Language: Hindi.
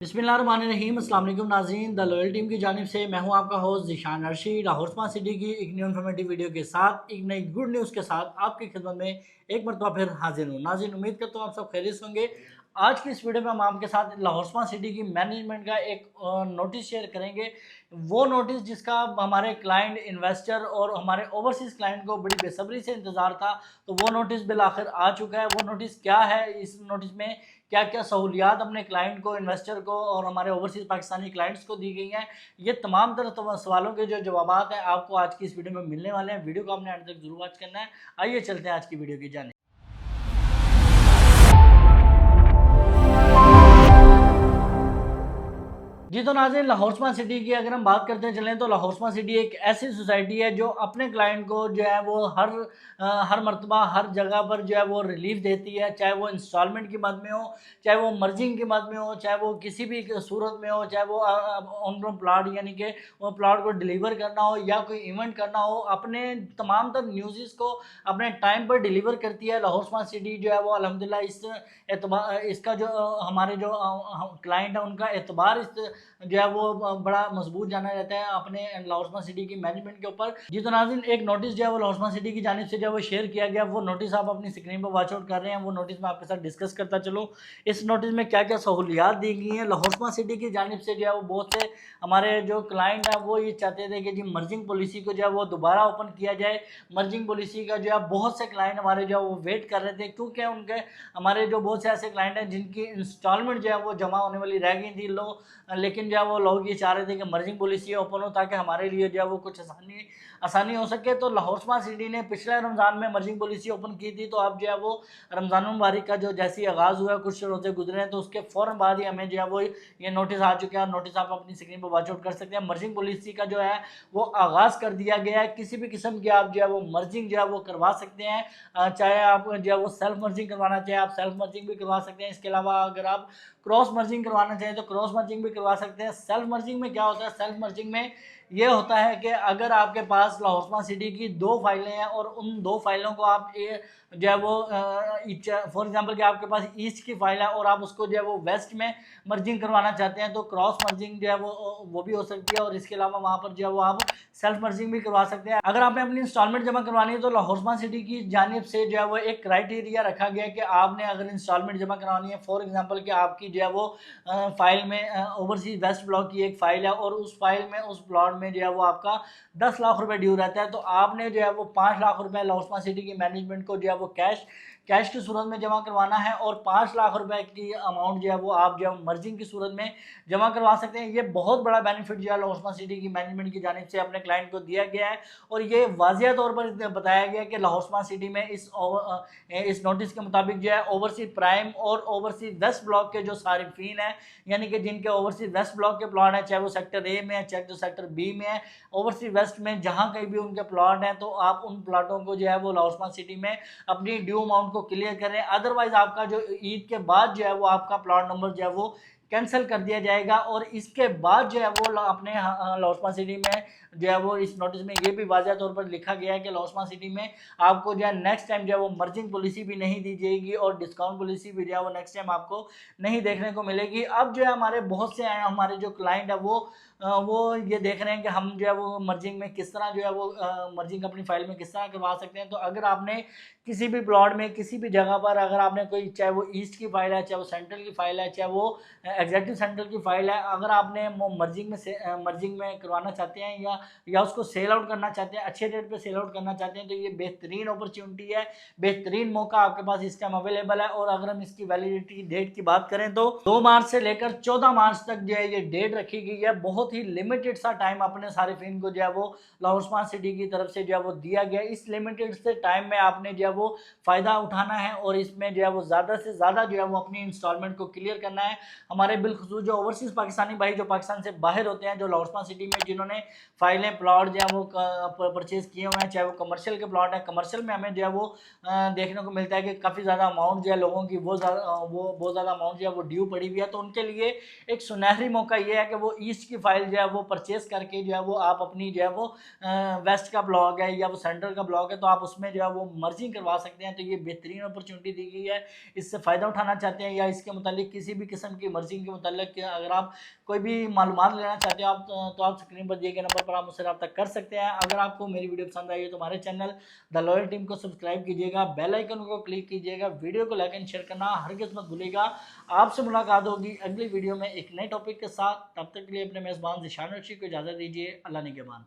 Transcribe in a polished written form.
बिस्मिल्लाहिर्रहमानिर्रहीम। अस्सलाम वालेकुम नाज़रीन, द लॉयल टीम की जानिब से मैं हूं आपका host Zeeshan Arshi. Lahore smart city की एक न्यू इन्फॉर्मेटिव वीडियो के साथ, एक नई गुड न्यूज़ के साथ आपकी खिदमत में एक मरतबा फिर हाजिर हूं। नाज़रीन, उम्मीद करता हूँ आप सब खैरियत से होंगे। आज की इस वीडियो में हम आपके साथ लाहौर स्मार्ट सिटी की मैनेजमेंट का एक नोटिस शेयर करेंगे। वो नोटिस जिसका हमारे क्लाइंट, इन्वेस्टर और हमारे ओवरसीज़ क्लाइंट को बड़ी बेसब्री से इंतज़ार था, तो वो नोटिस बिल आखिर आ चुका है। वो नोटिस क्या है, इस नोटिस में क्या क्या सहूलियात अपने क्लाइंट को, इन्वेस्टर को और हमारे ओवरसीज़ पाकिस्तानी क्लाइंट्स को दी गई हैं, ये तमाम तरह सवालों के जो जवाब हैं आपको आज की इस वीडियो में मिलने वाले हैं। वीडियो को आपने अंत तक जरूर वॉच करना है। आइए चलते हैं आज की वीडियो की जानिब। जी तो नाज़रीन, लाहौर स्मार्ट सिटी की अगर हम बात करते चलें तो लाहौर स्मार्ट सिटी एक ऐसी सोसाइटी है जो अपने क्लाइंट को जो है वो हर मरतबा हर जगह पर जो है वो रिलीफ देती है, चाहे वो इंस्टॉलमेंट की मद में हो, चाहे वो मर्जिंग की मद में हो, चाहे वो किसी भी सूरत में हो, चाहे वो ऑन प्लाट यानी कि वो प्लाट को डिलीवर करना हो या कोई इवेंट करना हो, अपने तमाम तर न्यूज़ को अपने टाइम पर डिलीवर करती है। लाहौर स्मार्ट सिटी जो है वो अल्हम्दुलिल्लाह इसका जो हमारे जो क्लाइंट है उनका एतबार इस जो है वो बड़ा मजबूत जाना रहता है अपने लाहौर स्मार्ट सिटी की मैनेजमेंट के ऊपर। जी तो नाज़रीन, एक नोटिस जो है वो लाहौर स्मार्ट सिटी की जानिब से जो है वो शेयर किया गया। वो नोटिस आप अपनी स्क्रीन पर वॉच आउट कर रहे हैं। वो नोटिस मैं आपके साथ डिस्कस करता चलो। इस नोटिस में क्या क्या सहूलियात दी गई हैं लाहौर स्मार्ट सिटी की जानिब से, जो है वो बहुत से हमारे जो क्लाइंट हैं वो ये चाहते थे कि जी मर्जिंग पॉलिसी को जो है वो दोबारा ओपन किया जाए। मर्जिंग पॉलिसी का जो है बहुत से क्लाइंट हमारे जो है वो वेट कर रहे थे, क्योंकि उनके हमारे जो बहुत से ऐसे क्लाइंट हैं जिनकी इंस्टॉलमेंट जो है वो जमा होने वाली रह गई थी लेकिन जो है वो लोग ये चाह रहे थे कि मर्जिंग पॉलिसी ओपन हो ताकि हमारे लिए जो है वो कुछ आसानी हो सके। तो लाहौर स्मार्ट सिटी ने पिछले रमज़ान में मर्जिंग पॉलिसी ओपन की थी, तो अब जो है वो रमज़ान मुबारक का जो जैसे ही आगाज़ हुआ है, कुछ रोज़े गुजरे हैं, तो उसके फ़ौरन बाद ही हमें जो है वो ये नोटिस आ चुका है। नोटिस आप अपनी स्क्रीन पर वॉच आउट कर सकते हैं। मर्जिंग पॉलिसी का जो है वो आगाज़ कर दिया गया है। किसी भी किस्म की आप जो है वो मर्जिंग जो है वो करवा सकते हैं, चाहे आप जो है वो सेल्फ मर्जिंग करवाना चाहें आप सेल्फ मर्जिंग भी करवा सकते हैं। इसके अलावा अगर आप क्रॉस मर्जिंग करवाना चाहें तो क्रॉस मर्जिंग भी करवा सकते हैं। सेल्फ मर्जिंग में क्या होता है, सेल्फ मर्जिंग में ये होता है कि अगर आपके पास लाहौर स्मार्ट सिटी की दो फाइलें हैं और उन दो फाइलों को आप जो है वो फॉर एग्जांपल कि आपके पास ईस्ट की फाइल है और आप उसको जो है वो वेस्ट में मर्जिंग करवाना चाहते हैं, तो क्रॉस मर्जिंग जो है वो भी हो सकती है। और इसके अलावा वहाँ पर जो है वो आप सेल्फ मर्जिंग भी करवा सकते हैं। अगर आपने अपनी इंस्टॉलमेंट जमा करवानी है तो लाहौर स्मार्ट सिटी की जानिब से जो है वो एक क्राइटेरिया रखा गया है कि आपने अगर इंस्टॉलमेंट जमा करवानी है, फॉर एग्जांपल कि आपकी जो है वो फाइल में ओवरसीज वेस्ट ब्लॉक की एक फाइल है और उस फाइल में उस प्लॉट में जो है वो आपका 10 लाख रुपए ड्यू रहता है, तो आपने जो है वो 5 लाख रुपए लाहौर स्मार्ट सिटी की मैनेजमेंट को जो है वो कैश की सूरत में जमा करवाना है और 5 लाख रुपए की अमाउंट जो है वो आप जो है मर्जिंग की सूरत में जमा करवा सकते हैं। ये बहुत बड़ा बेनिफिट जो है लाहौर स्मार्ट सिटी की मैनेजमेंट की जानिब से अपने क्लाइंट को दिया गया है और ये वाजिया तौर पर बताया गया कि लाहौर स्मार्ट सिटी में इस नोटिस के मुताबिक जो है ओवरसीज प्राइम और ओवरसीज वेस्ट ब्लॉक के जो सारिफीन है, यानी कि जिनके ओवरसीज वेस्ट ब्लॉक के प्लॉट है, चाहे वो सेक्टर ए में है चाहे जो सेक्टर बी में है, ओवरसीज वेस्ट में जहां कहीं भी उनके प्लॉट हैं, तो आप उन प्लॉटों को जो है वो लाहौर स्मार्ट सिटी में अपनी ड्यू अमाउंट को क्लियर करें। अदरवाइज आपका जो ईद के बाद जो है वो आपका प्लॉट नंबर जो है वो कैंसिल कर दिया जाएगा और इसके बाद जो है वो अपने लाहौर स्मार्ट सिटी में जो है वो इस नोटिस में ये भी वाज़ह तौर पर लिखा गया है कि लाहौर स्मार्ट सिटी में आपको जो है नेक्स्ट टाइम जो है वो मर्जिंग पॉलिसी भी नहीं दी जाएगी और डिस्काउंट पॉलिसी भी जो है वो नेक्स्ट टाइम आपको नहीं देखने को मिलेगी। अब जो है हमारे बहुत से हमारे जो क्लाइंट है वो ये देख रहे हैं कि हम जो है वो मर्जिंग में किस तरह जो है वो मर्जिंग अपनी फाइल में किस तरह करवा सकते हैं। तो अगर आपने किसी भी प्लॉट में किसी भी जगह पर अगर आपने कोई, चाहे वो ईस्ट की फाइल है, चाहे वो सेंट्रल की फाइल है, चाहे वो एग्जैक्टिव सेंट्रल की फाइल है, अगर आपने मर्जिंग में करवाना चाहते हैं या उसको सेल आउट करना चाहते हैं, अच्छे रेट पे सेल आउट करना चाहते हैं, तो ये बेहतरीन अपॉर्चुनिटी है, बेहतरीन मौका आपके पास इस टाइम अवेलेबल है। और अगर हम इसकी वैलिडिटी डेट की बात करें तो 2 मार्च से लेकर 14 मार्च तक जो है ये डेट रखी गई है। बहुत ही लिमिटेड सा टाइम अपने सारिफिन को जो है वो लाहौर स्मार्ट सिटी की तरफ से जो है वो दिया गया। इस लिमिटेड से टाइम में आपने जो है वो फ़ायदा उठाना है और इसमें जो है वो ज़्यादा से ज़्यादा जो है वो अपनी इंस्टॉलमेंट को क्लियर करना है। हमारे बिलखुसूस जो ओवरसीज़ पाकिस्तानी भाई जो पाकिस्तान से बाहर होते हैं, जो लाहौर स्मार्ट सिटी में जिन्होंने फाइलें प्लॉट जो है वो परचेज़ किए हुए हैं, चाहे वो कमर्शियल के प्लॉट है, कमर्शियल में हमें जो है वो देखने को मिलता है कि काफ़ी ज़्यादा अमाउंट जो है लोगों की वो बहुत ज़्यादा अमाउंट जो है वो ड्यू पड़ी हुई है। तो उनके लिए एक सुनहरी मौका ये है कि वो ईस्ट की फाइल जो है वो परचेज़ करके जो है वो आप अपनी जो है वो वेस्ट का ब्लॉक है या वो सेंट्रल का ब्लॉक है, तो आप उसमें जो है वो मर्जिंग करवा सकते हैं। तो ये बेहतरीन अपॉर्चुनिटी दी गई है। इससे फ़ायदा उठाना चाहते हैं या इसके मुतालिक किसी भी किस्म की मर्जिंग सर्विसिंग के मुताल्लिक अगर आप कोई भी मालूमात लेना चाहते हो आप तो आप स्क्रीन पर दिए गए नंबर पर आप मुझसे रब्ता कर सकते हैं। अगर आपको मेरी वीडियो पसंद आई है तो हमारे चैनल द लॉयल टीम को सब्सक्राइब कीजिएगा, बेल आइकन को क्लिक कीजिएगा, वीडियो को लाइक एंड शेयर करना हरगिज़ मत भूलिएगा। आपसे मुलाकात होगी अगली वीडियो में एक नए टॉपिक के साथ। तब तक के लिए अपने मेज़बान ज़ीशान रशीद को इजाज़त दीजिए। अल्लाह निगहबान।